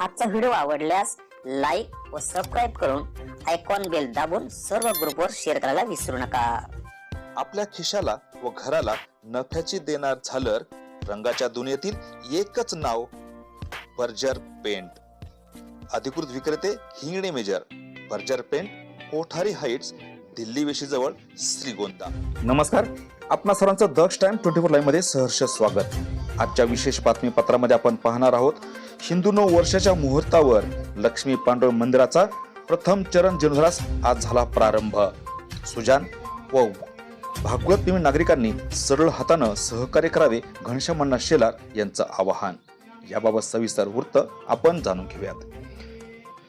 आजचा व्हिडिओ आवडल्यास लाईक व सबस्क्राईब करून आयकॉन बेल दाबून सर्व ग्रुपवर शेअर करायला विसरू नका। आपल्या खिशाला व घराला नफ्याची देणार झालर रंगाच्या दुनियेतील एकच नाव बर्जर पेंट। अधिकृत विक्रेते हिंगणे मेजर, Berger paint, Kothari heights, Delhi वेशीजवळ, श्रीगोंदा। नमस्कार, आपणा सर्वांचं दक्ष टाइम 24 लाईव्ह मध्ये सहर्ष स्वागत। आजच्या विशेष बातमीपत्रामध्ये आपण पाहणार आहोत हिंदू नव वर्षाच्या मुहूर्तावर लक्ष्मी पांडुरंग मंदिराचा प्रथम चरण जीर्णोद्धारास आज झाला प्रारंभ। सुजान व भागवत प्रेमी नागरिकांनी सरळ हातानं सहकार्य करावे घनश्याम शेलार यांचं आवाहन। याबाबत सविस्तर वृत्त आपण जाणून घेऊयात।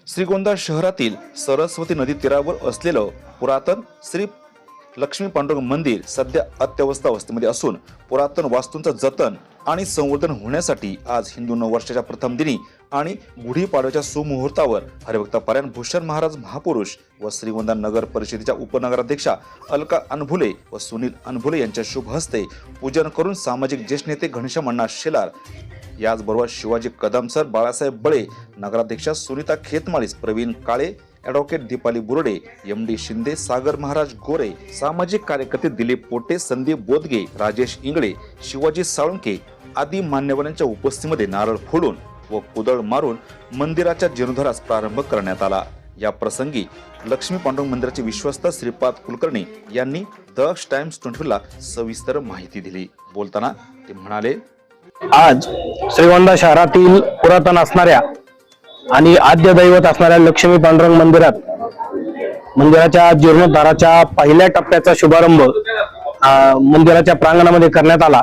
श्रीगोंदा शहरातील सरस्वती नदी तीरावर असलेलं पुरातन श्री लक्ष्मी पांडुरंग मंदिर सध्या अत्यवस्था अवस्थेमध्ये असून पुरातन वास्तूंचं जतन आणि संवर्धन होण्यासाठी आज हिंदू नव वर्षाच्या प्रथम दिनी आणि गुढीपाडव्याच्या सुमुहूर्तावर हरिभक्त पारायण भूषण महाराज महापुरुष व श्रीगोंदा नगर परिषदेच्या उपनगराध्यक्षा अलका अनभुले व सुनील अनभुले यांच्या शुभ हस्ते पूजन करून सामाजिक ज्येष्ठ नेते घनश्याम शेलार, याचबरोबर शिवाजी कदम सर, बाळासाहेब बळे, नगराध्यक्षा सुनीता खेतमाळीस, प्रवीण काळे, ॲडव्होकेट दीपाली बुर्डे, एमडी शिंदे, सागर महाराज गोरे, सामाजिक कार्यकर्ते दिलीप पोटे, संदीप बोदगे, राजेश इंगळे, शिवाजी साळुंके आदी मान्यवरांच्या उपस्थितीमध्ये नारळ फोडून व कुदळ मारून मंदिराच्या जीर्णोद्धारास प्रारंभ करण्यात आला। या प्रसंगी लक्ष्मी पांडुरंग मंदिराचे विश्वस्त श्रीपाद कुलकर्णी यांनी दक्ष टाइम्स 24 ला सविस्तर माहिती दिली। बोलताना ते म्हणाले, आज श्रीगोंदा शहरातील पुरातन असणाऱ्या आणि आद्य दैवत असणाऱ्या लक्ष्मी पांडुरंग मंदिराच्या जीर्णोद्धाराच्या पहिल्या टप्प्याचा शुभारंभ मंदिराच्या प्रांगणामध्ये करण्यात आला।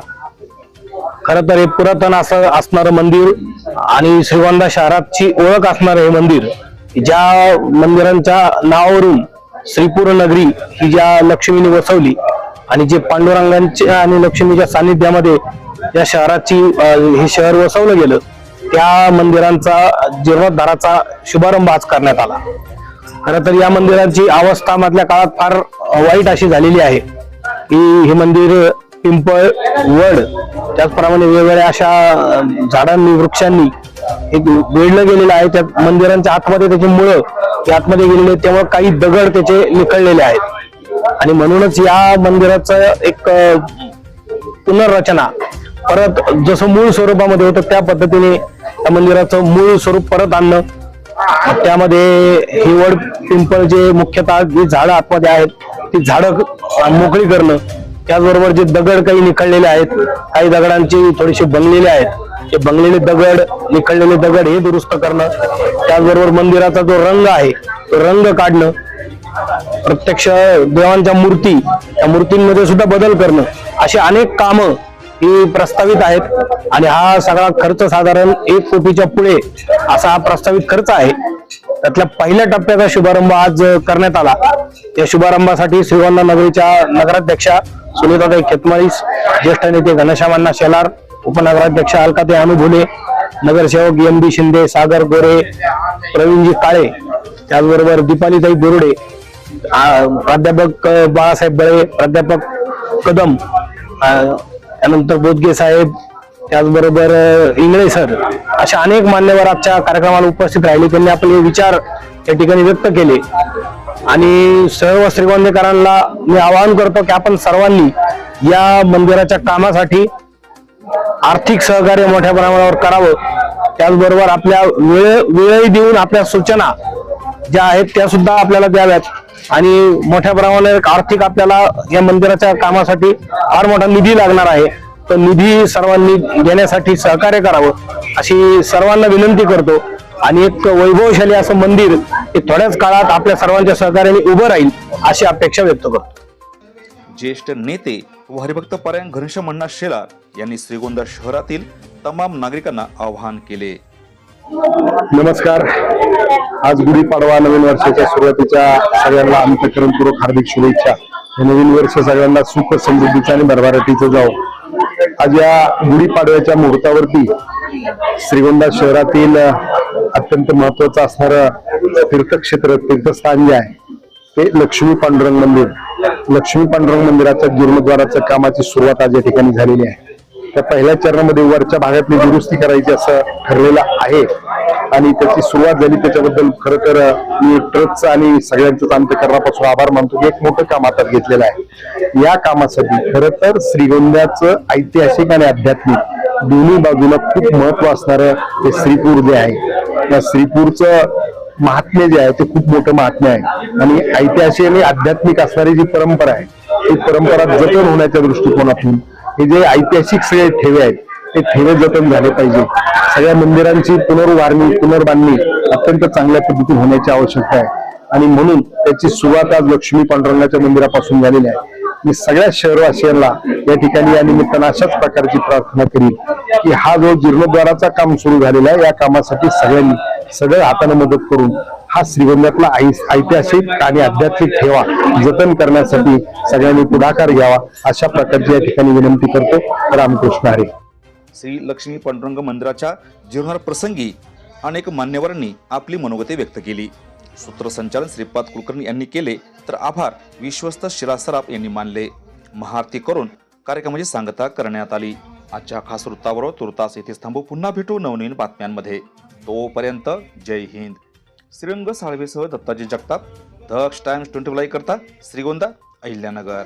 खरं तर हे पुरातन असणारं मंदिर आणि श्रीगोंदा शहराची ओळख असणारं हे मंदिर, ज्या मंदिरांच्या नावावरून श्रीपूर नगरी ही ज्या लक्ष्मीने वसवली आणि जे पांडुरंगांच्या आणि लक्ष्मीच्या सानिध्यामध्ये या शहराची हे शहर वसवलं गेलं, त्या मंदिरांचा जीर्णोद्धाराचा शुभारंभ आज करण्यात आला। खरं तर या मंदिराची अवस्था मधल्या काळात फार वाईट अशी झालेली आहे की हे मंदिर पिंपळ, वड, त्याचप्रमाणे वेगवेगळ्या अशा झाडांनी, वृक्षांनी एक वेढलं गेलेलं आहे। त्या मंदिरांच्या आतमध्ये त्याची मुळं आतमध्ये गेलेली आहेत, त्यामुळे काही दगड त्याचे निखळलेले आहेत आणि म्हणूनच या मंदिराचं एक पुनर्रचना परत जसं मूळ स्वरूपामध्ये होतं त्या पद्धतीने त्या मंदिराचं मूळ स्वरूप परत आणणं, त्यामध्ये ही वड, पिंपळ जे मुख्यतः जी झाडं आतमध्ये आहेत ती झाडं मोकळी करणं, त्याचबरोबर जे दगड काही निखळलेले आहेत, काही दगडांची थोडीशी बंगलेले आहेत, ते बंगलेले दगड, निखळलेले दगड हे दुरुस्त करणं, त्याचबरोबर मंदिराचा जो रंग आहे तो रंग काढणं, प्रत्यक्ष देवांच्या मूर्ती, त्या मूर्तींमध्ये सुद्धा बदल करणं, अशी अनेक कामं ही प्रस्तावित आहेत आणि हा सगळा खर्च साधारण 1 कोटीच्या पुढे असा हा प्रस्तावित खर्च आहे। त्यातल्या पहिल्या टप्प्याचा शुभारंभ आज करण्यात आला। या शुभारंभासाठी श्रीगोंदा नगरीच्या नगराध्यक्षा सुनीताताई खेतमाळीस, ज्येष्ठ नेते घनश्याम शेलार, उपनगराध्यक्षा अलकाताई अनभुले, नगरसेवक एमडी शिंदे, सागर गोरे, प्रवीणजी काळे, त्याचबरोबर दीपालीताई बुर्डे, प्राध्यापक बाळासाहेब बळे, प्राध्यापक कदम, त्यानंतर बोदगे साहेब, त्याचबरोबर इंगळे सर, अशा अनेक मान्यवर आजच्या कार्यक्रमाला उपस्थित राहिले। त्यांनी आपले विचार या ठिकाणी व्यक्त केले आणि सर्व श्रीगोंदेकरांना मी आवाहन करतो की आपण सर्वांनी या मंदिराच्या कामासाठी आर्थिक सहकार्य मोठ्या प्रमाणावर करावं, त्याचबरोबर आपल्या वेळही देऊन आपल्या सूचना ज्या आहेत त्या सुद्धा आपल्याला द्याव्यात आणि मोठ्या प्रमाणावर आर्थिक आपल्याला या मंदिराच्या कामासाठी फार मोठा निधी लागणार आहे, तो निधी सर्वांनी देण्यासाठी सहकार्य करावं अशी सर्वांना विनंती करतो आणि एक वैभवशाली असं मंदिर हे थोड्याच काळात आपल्या सर्वांच्या सहकार्याने उभं राहील अशी अपेक्षा व्यक्त करतो। ज्येष्ठ नेते व हरिभक्त पारायण घनश्याम शेलार यांनी श्रीगोंदा शहरातील तमाम नागरिकांना आवाहन केले। नमस्कार, आज गुढीपाडवा नवीन वर्षाच्या सुरुवातीच्या सगळ्यांना अंतःकरणपूर्वक हार्दिक शुभेच्छा। हे नवीन वर्ष सगळ्यांना सुख, समृद्धीचं आणि भरभराटीचं जावो। आज या गुढीपाडव्याच्या मुहूर्तावरती श्रीगोंदा शहरातील अत्यंत महत्वाचं असणारं तीर्थक्षेत्र, तीर्थस्थान जे आहे ते लक्ष्मी पांडुरंग मंदिर, लक्ष्मी पांडुरंग मंदिराच्या जीर्णोद्धाराच्या कामाची सुरुवात आज या ठिकाणी झालेली आहे। त्या पहिल्या चरणामध्ये वरच्या भागातली दुरुस्ती करायची असं ठरलेलं आहे आणि त्याची सुरुवात झाली त्याच्याबद्दल खरं तर मी ट्रस्टचा आणि सगळ्यांच्याच अंतःकरणापासून आभार मानतो की एक मोठं काम हातात घेतलेलं आहे. या कामासाठी खरं तर श्रीगोंद्याचं ऐतिहासिक आणि आध्यात्मिक दोन्ही बाजूला खूप महत्व असणारं हे श्रीपूर जे आहे, त्या श्रीपूरचं महात्म्य जे आहे ते खूप मोठं महात्म्य आहे आणि ऐतिहासिक आणि आध्यात्मिक असणारी जी परंपरा आहे ती परंपरा जतन होण्याच्या दृष्टिकोनातून हे जे ऐतिहासिक सगळे ठेवे आहेत ते ठेवे जतन झाले पाहिजे. सगळ्या मंदिरांची पुनर्वारणी पुनर्बांधणी अत्यंत चांगल्या पद्धतीने होण्याची आवश्यकता आहे आणि म्हणून त्याची सुरुवात आज लक्ष्मी पांडुरंगाच्या मंदिरापासून झालेली आहे. मी सगळ्या शहरवासियांना या ठिकाणी या निमित्तानं अशाच प्रकारची प्रार्थना करीन की हा जो जीर्णोद्धाराचा काम सुरू झालेला आहे या कामासाठी सगळ्यांनी सगळं हाताने मदत करून हा श्रीगोंद्यातला ऐतिहासिक आणि आध्यात्मिक ठेवा जतन करण्यासाठी सगळ्यांनी पुढाकार घ्यावा अशा प्रकारची या ठिकाणी विनंती करतो. रामकृष्ण हरी. श्री लक्ष्मी पांडुरंग मंदिराच्या जीर्णोद्धार प्रसंगी अनेक मान्यवरांनी आपली मनोगते व्यक्त केली. सूत्रसंचालन श्रीपाद कुलकर्णी यांनी केले तर आभार विश्वस्त शिराज सराफ यांनी मानले. महाआरती करून कार्यक्रमाची सांगता करण्यात आली. आजच्या खास वृत्तावर तुर्तास येथेच थांबू. पुन्हा भेटू नवनवीन बातम्यांमध्ये. तोपर्यंत जय हिंद. श्रीरंग साळवेसह दत्ताजी जगताप, दक्ष टाइम्स 25 करता श्रीगोंदा, अहिल्यानगर.